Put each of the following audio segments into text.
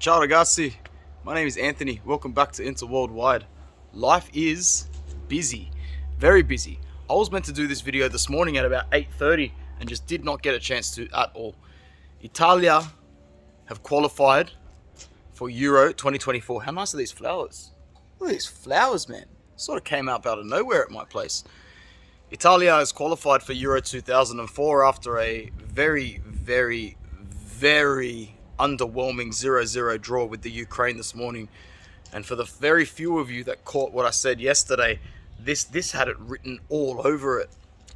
Ciao ragazzi, my name is Anthony. Welcome back to Inter Worldwide. Life is busy, very busy. I was meant to do this video this morning at about 8:30 and just did not get a chance to at all. Italia have qualified for Euro 2024. How nice are these flowers? Look at these flowers, man. Sort of came out of nowhere at my place. Italia has qualified for Euro 2004 after a very underwhelming 0-0 draw with the Ukraine this morning. And for the very few of you that caught what I said yesterday, this had it written all over it.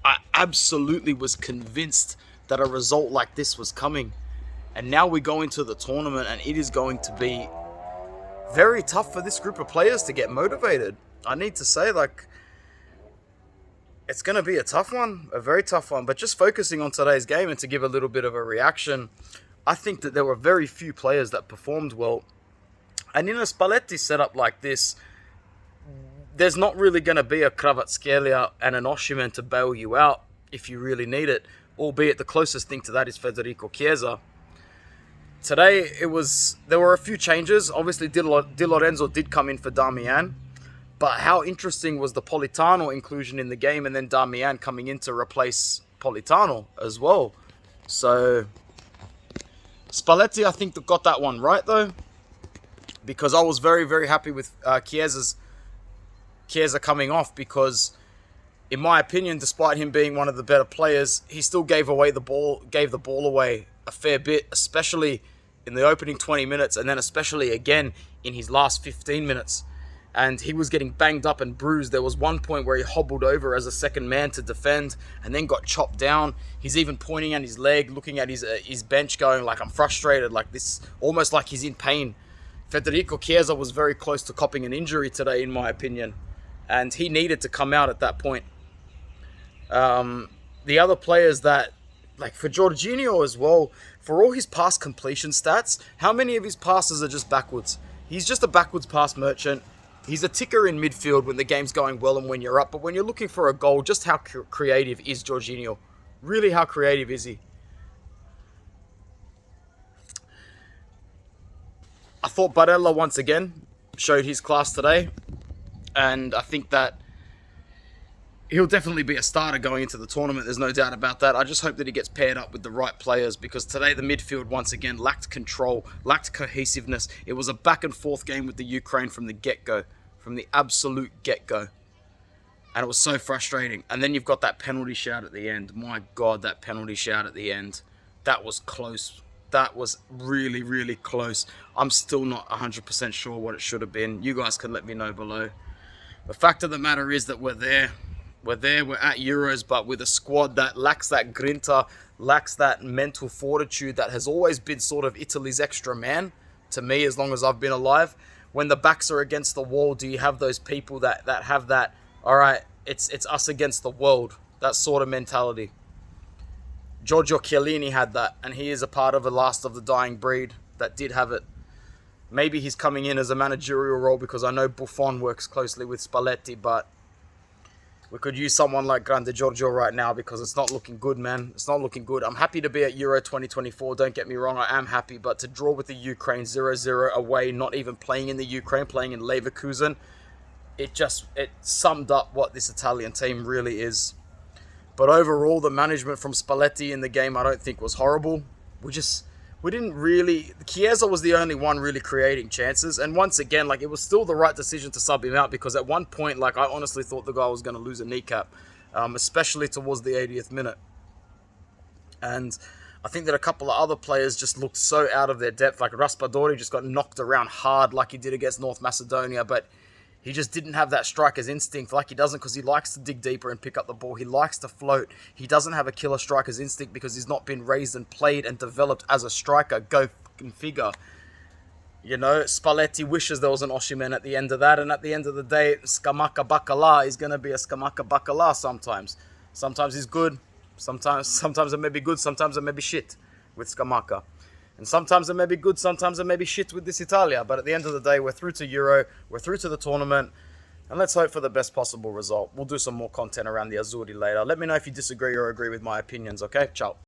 I absolutely was convinced that a result like this was coming. And now we go into the tournament and it is going to be very tough for this group of players to get motivated. I need to say, it's going to be a tough one, a very tough one. But just focusing on today's game and to give a little bit of a reaction, I think that there were very few players that performed well. And in a Spalletti setup like this, there's not really going to be a Kvaratskhelia and an Osimhen to bail you out if you really need it, albeit the closest thing to that is Federico Chiesa. Today, there were a few changes. Obviously, Di Lorenzo did come in for Darmian. But how interesting was the Politano inclusion in the game and then Darmian coming in to replace Politano as well. So Spalletti, I think, got that one right, though, because I was very happy with Chiesa coming off, because, in my opinion, despite him being one of the better players, he still gave the ball away a fair bit, especially in the opening 20 minutes, and then especially again in his last 15 minutes. And he was getting banged up and bruised. There was one point where he hobbled over as a second man to defend and then got chopped down. He's even pointing at his leg, looking at his bench going like, I'm frustrated, like this, almost like he's in pain. Federico Chiesa was very close to copping an injury today, in my opinion. And he needed to come out at that point. The other players that, like for Jorginho as well, for all his pass completion stats, how many of his passes are just backwards? He's just a backwards pass merchant. He's a ticker in midfield when the game's going well and when you're up. But when you're looking for a goal, just how creative is Jorginho? Really, how creative is he? I thought Barella once again showed his class today. And I think that he'll definitely be a starter going into the tournament. There's no doubt about that. I just hope that he gets paired up with the right players, because today the midfield once again lacked control, lacked cohesiveness. It was a back and forth game with the Ukraine from the get-go, from the absolute get-go. And it was so frustrating. And then you've got that penalty shout at the end. My God, that penalty shout at the end. That was close. That was really close. I'm still not 100% sure what it should have been. You guys can let me know below. The fact of the matter is that we're there. We're at Euros, but with a squad that lacks that grinta, lacks that mental fortitude that has always been sort of Italy's extra man, to me, as long as I've been alive. When the backs are against the wall, do you have those people that have that, all right, it's us against the world, that sort of mentality? Giorgio Chiellini had that, and he is a part of the last of the dying breed that did have it. Maybe he's coming in as a managerial role because I know Buffon works closely with Spalletti, but we could use someone like Grande Giorgio right now, because it's not looking good, man. It's not looking good. I'm happy to be at Euro 2024. Don't get me wrong. I am happy. But to draw with the Ukraine 0-0 away, not even playing in the Ukraine, playing in Leverkusen, it summed up what this Italian team really is. But overall, the management from Spalletti in the game, I don't think was horrible. We didn't really... Chiesa was the only one really creating chances. And once again, it was still the right decision to sub him out, because at one point, I honestly thought the guy was going to lose a kneecap, especially towards the 80th minute. And I think that a couple of other players just looked so out of their depth. Like Raspadori just got knocked around hard like he did against North Macedonia, but he just didn't have that striker's instinct like he doesn't, because he likes to dig deeper and pick up the ball. He likes to float. He doesn't have a killer striker's instinct because he's not been raised and played and developed as a striker. Go fucking figure. You know, Spalletti wishes there was an Osimhen at the end of that, and at the end of the day, Scamacca Bacala is going to be a Scamacca Bacala sometimes. Sometimes he's good. Sometimes it may be good. Sometimes it may be shit with Scamacca. And sometimes it may be good, sometimes it may be shit with this Italia. But at the end of the day, we're through to Euro, we're through to the tournament, and let's hope for the best possible result. We'll do some more content around the Azzurri later. Let me know if you disagree or agree with my opinions, okay? Ciao.